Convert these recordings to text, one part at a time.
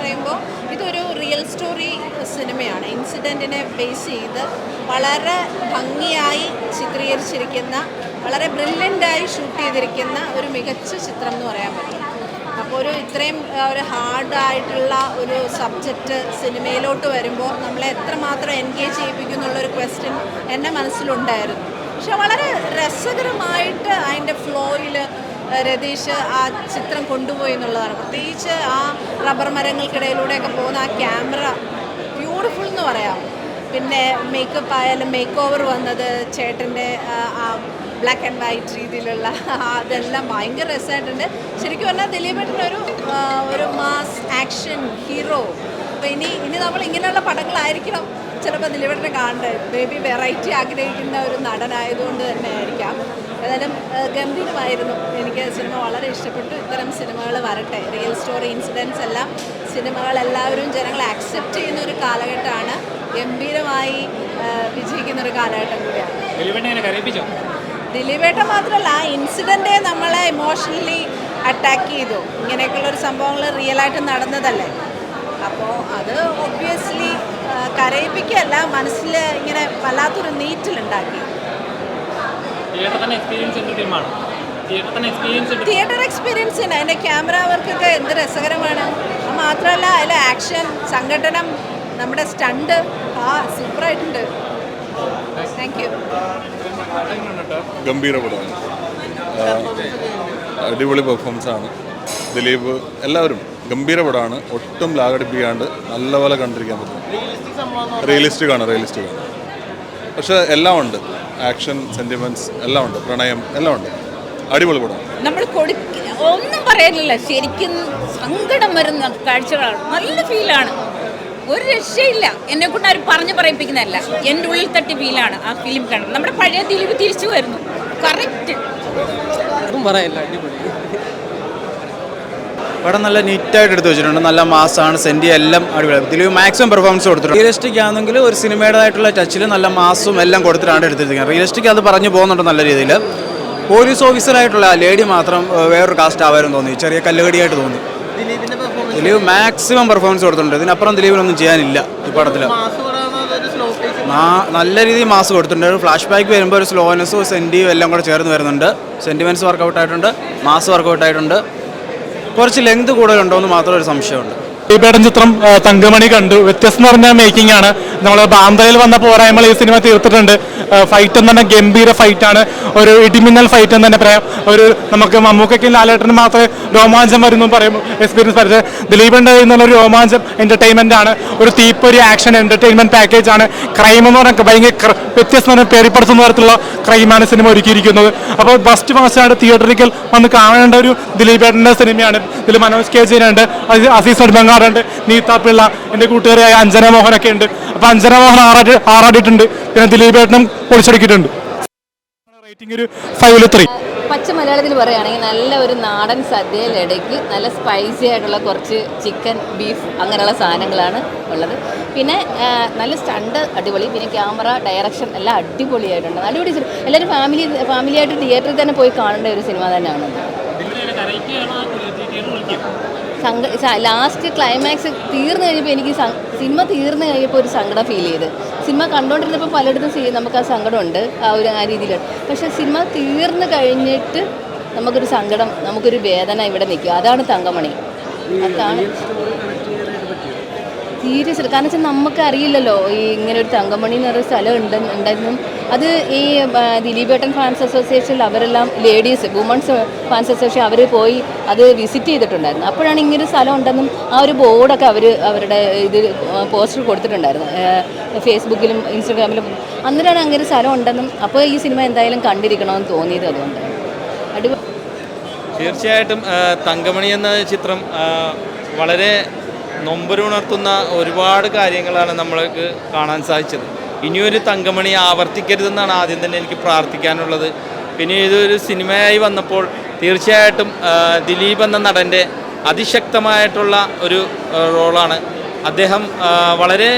പറയുമ്പോൾ ഇതൊരു real story സിനിമയാണ്. ഇൻസിഡൻറ്റിനെ ബേസ് ചെയ്ത് വളരെ ഭംഗിയായി ചിത്രീകരിച്ചിരിക്കുന്ന, വളരെ ബ്രില്യൻ്റായി ഷൂട്ട് ചെയ്തിരിക്കുന്ന ഒരു മികച്ച ചിത്രം എന്ന് പറയാൻ പറ്റും. അപ്പോൾ ഇത്രയും ഒരു ഹാർഡായിട്ടുള്ള ഒരു സബ്ജക്റ്റ് സിനിമയിലോട്ട് വരുമ്പോൾ നമ്മളെ എത്രമാത്രം എൻഗേജ് ചെയ്യിപ്പിക്കുന്നുള്ളൊരു ക്വസ്റ്റ്യൻ എൻ്റെ മനസ്സിലുണ്ടായിരുന്നു. പക്ഷെ വളരെ രസകരമായിട്ട് അതിൻ്റെ ഫ്ലോയിൽ രതീഷ് ആ ചിത്രം കൊണ്ടുപോയി എന്നുള്ളതാണ്. പ്രത്യേകിച്ച് ആ റബ്ബർ മരങ്ങൾക്കിടയിലൂടെയൊക്കെ പോകുന്ന ആ ക്യാമറ ബ്യൂട്ടിഫുൾ എന്ന് പറയാം. പിന്നെ മേക്കപ്പ് ആയാലും മേക്ക് ഓവർ വന്നത് ചേട്ടൻ്റെ ആ ബ്ലാക്ക് ആൻഡ് വൈറ്റ് രീതിയിലുള്ള അതെല്ലാം ഭയങ്കര രസമായിട്ടുണ്ട്. ശരിക്കും പറഞ്ഞാൽ ദിലീപേട്ടനൊരു ഒരു മാസ് ആക്ഷൻ ഹീറോ. അപ്പോൾ ഇനി നമ്മൾ ഇങ്ങനെയുള്ള പടങ്ങളായിരിക്കണം ചിലപ്പോൾ ദിലീപേട്ടനെ കാണേണ്ടത്. മേ ബി വെറൈറ്റി ആഗ്രഹിക്കുന്ന ഒരു നടനായതുകൊണ്ട് തന്നെ ആയിരിക്കാം. ഏതായാലും ഗംഭീരമായിരുന്നു. എനിക്ക് സിനിമ വളരെ ഇഷ്ടപ്പെട്ടു. ഇത്തരം സിനിമകൾ വരട്ടെ. റിയൽ സ്റ്റോറി ഇൻസിഡൻസ് എല്ലാം സിനിമകളെല്ലാവരും ജനങ്ങൾ ആക്സെപ്റ്റ് ചെയ്യുന്ന ഒരു കാലഘട്ടമാണ്. ഗംഭീരമായി വിജയിക്കുന്ന ഒരു കാലഘട്ടം കൂടിയാണ്. ദിലീപേട്ടൻ മാത്രമല്ല, ആ ഇൻസിഡൻറ്റേ നമ്മളെ ഇമോഷണലി അറ്റാക്ക് ചെയ്തു. ഇങ്ങനെയൊക്കെയുള്ളൊരു സംഭവങ്ങൾ റിയലായിട്ട് നടന്നതല്ലേ. അപ്പോൾ അത് ഒബ്വിയസ്ലി കരയിപ്പിക്കുകയല്ല, മനസ്സിൽ ഇങ്ങനെ വല്ലാത്തൊരു നീറ്റിലുണ്ടാക്കി. തിയേറ്റർ എക്സ്പീരിയൻസ് തന്നെ. അതിൻ്റെ ക്യാമറ വർക്കൊക്കെ എന്ത് രസകരമാണ്. അത് മാത്രമല്ല അതിലെ ആക്ഷൻ, സംഘടനം, നമ്മുടെ സ്റ്റണ്ട് സൂപ്പറായിട്ടുണ്ട്. Thank you. ഗംഭീര പടമാണ്, അടിപൊളി പെർഫോമൻസാണ്. ദിലീപ് എല്ലാവരും ഗംഭീര പടമാണ്. ഒട്ടും ലാഗടിപ്പിക്കാണ്ട് നല്ലപോലെ കണ്ടിരിക്കാൻ പറ്റും. റിയലിസ്റ്റിക് ആണ്. പക്ഷെ എല്ലാം ഉണ്ട്. ആക്ഷൻ, സെൻറ്റിമെൻറ്റ്സ് എല്ലാം ഉണ്ട്, പ്രണയം എല്ലാം ഉണ്ട്. അടിപൊളി പടം. നമ്മൾ ഒന്നും പറയാനില്ല. ശരിക്കും സങ്കടം വരുന്ന കാഴ്ചകളാണ്. നല്ല ഫീലാണ്. ഒരു രക്ഷയില്ല. എന്നെ കൊണ്ട് ആരും പറഞ്ഞു പറയിപ്പിക്കുന്നതല്ല. എൻ്റെ ഉള്ളിൽ തട്ടി ഫീലാണ് ആ ഫിലിം കാണുന്നത്. നമ്മുടെ പഴയ ദിലീപ് തിരിച്ചു വരുന്നു. കറക്റ്റ്. പറയില്ല, അടിപൊളി പടം. നല്ല നീറ്റായിട്ട് എടുത്ത് വെച്ചിട്ടുണ്ട്. നല്ല മാസാണ്. സെൻറ്റി എല്ലാം അടിപൊളി. ദിലീപ് മാക്സിമം പെർഫോമൻസ് കൊടുത്തിട്ടുണ്ട്. റിയലിസ്റ്റിക് ആണെങ്കിൽ ഒരു സിനിമയുടേതായിട്ടുള്ള ടച്ചിൽ നല്ല മാസും എല്ലാം കൊടുത്തിട്ടാണ് എടുത്തിരിക്കുന്നത്. റിയലിസ്റ്റിക് അത് പറഞ്ഞു പോകുന്നുണ്ട് നല്ല രീതിയിൽ. പോലീസ് ഓഫീസറായിട്ടുള്ള ലേഡി മാത്രം വേറൊരു കാസ്റ്റ് ആവാനും തോന്നി. ചെറിയ കല്ലുകടിയായിട്ട് തോന്നി. ദിലീപ് മാക്സിമം പെർഫോമൻസ് കൊടുത്തിട്ടുണ്ട്. ഇതിനപ്പുറം ദിലീപിനൊന്നും ചെയ്യാനില്ല ഈ പടത്തിൽ. നല്ല രീതിയിൽ മാസ് കൊടുത്തിട്ടുണ്ട്. ഒരു ഫ്ലാഷ് ബാക്ക് വരുമ്പോൾ ഒരു സ്ലോനെസ്സും സെൻറ്റിയും എല്ലാം കൂടെ ചേർന്ന് വരുന്നുണ്ട്. സെൻറ്റിമെൻറ്റ്സ് വർക്കൗട്ട് ആയിട്ടുണ്ട്, മാസ് വർക്കൗട്ട് ആയിട്ടുണ്ട്. കുറച്ച് ലെങ്ത് കൂടുതലുണ്ടോ എന്ന് മാത്രം ഒരു സംശയമുണ്ട്. ദിലീപേട്ടൻ ചിത്രം തങ്കമണി കണ്ടു. വ്യത്യസ്തം എന്ന് പറഞ്ഞ മേക്കിംഗ് ആണ്. നമ്മൾ ബാന്തയിൽ വന്ന പോരായ്മകൾ ഈ സിനിമ തീർത്തിട്ടുണ്ട്. ഫൈറ്റ് എന്ന് പറഞ്ഞാൽ ഗംഭീര ഫൈറ്റാണ്. ഒരു ഇടിമിന്നൽ ഫൈറ്റ് എന്ന് തന്നെ പറയാം. നമുക്ക് മമ്മൂക്കയ്ക്കും ലാലേട്ടനും മാത്രമേ രോമാഞ്ചം വരുന്നു പറയും എക്സ്പീരിയൻസ് പഠിച്ചത്. ദിലീപിൻ്റെ ഒരു രോമാഞ്ചം എൻ്റർടൈൻമെൻ്റ് ആണ്. ഒരു തീപ്പൊരി ആക്ഷൻ എൻ്റർടൈൻമെൻറ്റ് പാക്കേജ് ആണ്. ക്രൈം എന്ന് പറഞ്ഞാൽ ഭയങ്കര വ്യത്യസ്തം എന്ന് പറഞ്ഞാൽ പേടിപ്പെടുത്തുന്ന തരത്തിലുള്ള ക്രൈമാണ് സിനിമ ഒരുക്കിയിരിക്കുന്നത്. അപ്പോൾ ഫസ്റ്റ് ഫാസ്റ്റായിട്ട് തിയേറ്ററിക്കൽ വന്ന് കാണേണ്ട ഒരു ദിലീപേട്ടൻ്റെ സിനിമയാണ്. ഇതിൽ മനോജ് കെ ജയനുണ്ട്, അസീസ് നെടുമങ്ങാടുണ്ട്, നീത്ത പിള്ള, എൻ്റെ കൂട്ടുകാരിയായ അഞ്ജന മോഹനൊക്കെ ഉണ്ട്. അപ്പോൾ അഞ്ജന മോഹൻ ആറാടിയിട്ടുണ്ട്. പിന്നെ ദിലീപേട്ടനും പൊളിച്ചെടുക്കിയിട്ടുണ്ട്. റേറ്റിംഗ് ഒരു 5/3. പച്ച മലയാളത്തിൽ പറയുകയാണെങ്കിൽ നല്ല ഒരു നാടൻ സദ്യയിലിടയ്ക്ക് നല്ല സ്പൈസി ആയിട്ടുള്ള കുറച്ച് ചിക്കൻ, ബീഫ് അങ്ങനെയുള്ള സാധനങ്ങളാണ് ഉള്ളത്. പിന്നെ നല്ല സ്റ്റണ്ട് അടിപൊളി. പിന്നെ ക്യാമറ, ഡയറക്ഷൻ എല്ലാം അടിപൊളിയായിട്ടുണ്ട്. അടിപൊളി സിനിമ. എല്ലാവരും ഫാമിലിയായിട്ട് തിയേറ്ററിൽ തന്നെ പോയി കാണേണ്ട ഒരു സിനിമ തന്നെയാണ്. ലാസ്റ്റ് ക്ലൈമാക്സ് തീർന്നു കഴിഞ്ഞപ്പോൾ എനിക്ക് സിനിമ തീർന്നു കഴിഞ്ഞപ്പോൾ ഒരു സങ്കടം ഫീൽ ചെയ്ത്. സിനിമ കണ്ടുകൊണ്ടിരുന്നപ്പോൾ പലയിടത്തും നമുക്ക് ആ സങ്കടമുണ്ട്, ആ രീതിയിലാണ്. പക്ഷേ സിനിമ തീർന്നു കഴിഞ്ഞിട്ട് നമുക്കൊരു സങ്കടം, നമുക്കൊരു വേദന ഇവിടെ നിൽക്കും. അതാണ് തങ്കമണി. അതാണ് സീരിയസ്. കാരണം വെച്ചാൽ നമുക്കറിയില്ലല്ലോ ഈ ഇങ്ങനെ ഒരു തങ്കമണി എന്ന് പറയുന്ന സ്ഥലം ഉണ്ടായിരുന്നു. അത് ഈ ദിലീപേട്ടൻ ഫാൻസ് അസോസിയേഷനിൽ അവരെല്ലാം ലേഡീസ്, വുമൺസ് ഫാൻസ് അസോസിയേഷൻ അവർ പോയി അത് വിസിറ്റ് ചെയ്തിട്ടുണ്ടായിരുന്നു. അപ്പോഴാണ് ഇങ്ങനൊരു സ്ഥലം ഉണ്ടെന്നും ആ ഒരു ബോർഡൊക്കെ അവരുടെ ഇത് പോസ്റ്റർ കൊടുത്തിട്ടുണ്ടായിരുന്നു ഫേസ്ബുക്കിലും ഇൻസ്റ്റാഗ്രാമിലും. അന്നേരമാണ് അങ്ങനെ ഒരു സ്ഥലം ഉണ്ടെന്നും അപ്പോൾ ഈ സിനിമ എന്തായാലും കണ്ടിരിക്കണമെന്ന് തോന്നിയത്. അതുകൊണ്ട് അടിപൊളി. തീർച്ചയായിട്ടും തങ്കമണി എന്ന ചിത്രം വളരെ നൊമ്പരുണർത്തുന്ന ഒരുപാട് കാര്യങ്ങളാണ് നമ്മൾക്ക് കാണാൻ സാധിച്ചത്. ഇനിയൊരു തങ്കമണി ആവർത്തിക്കരുതെന്നാണ് ആദ്യം തന്നെ എനിക്ക് പ്രാർത്ഥിക്കാനുള്ളത്. പിന്നെ ഇതൊരു സിനിമയായി വന്നപ്പോൾ തീർച്ചയായിട്ടും ദിലീപ് എന്ന നടൻ്റെ അതിശക്തമായിട്ടുള്ള ഒരു റോളാണ്. അദ്ദേഹം വളരെ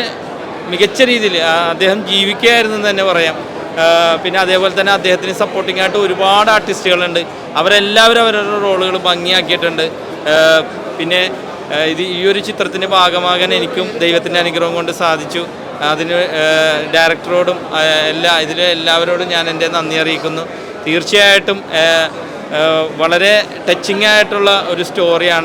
മികച്ച രീതിയിൽ അദ്ദേഹം ജീവിക്കുകയായിരുന്നു എന്ന് തന്നെ പറയാം. പിന്നെ അതേപോലെ തന്നെ അദ്ദേഹത്തിന് സപ്പോർട്ടിംഗ് ആയിട്ട് ഒരുപാട് ആർട്ടിസ്റ്റുകളുണ്ട്. അവരെല്ലാവരും അവരുടെ റോളുകൾ ഭംഗിയാക്കിയിട്ടുണ്ട്. പിന്നെ ഇത് ഈ ഒരു ചിത്രത്തിൻ്റെ ഭാഗമാകാൻ എനിക്കും ദൈവത്തിൻ്റെ അനുഗ്രഹം കൊണ്ട് സാധിച്ചു. അതിന് ഡയറക്ടറോടും എല്ലാവരോടും ഞാൻ എൻ്റെ നന്ദി അറിയിക്കുന്നു. തീർച്ചയായിട്ടും വളരെ ടച്ചിങ് ആയിട്ടുള്ള ഒരു സ്റ്റോറിയാണ്.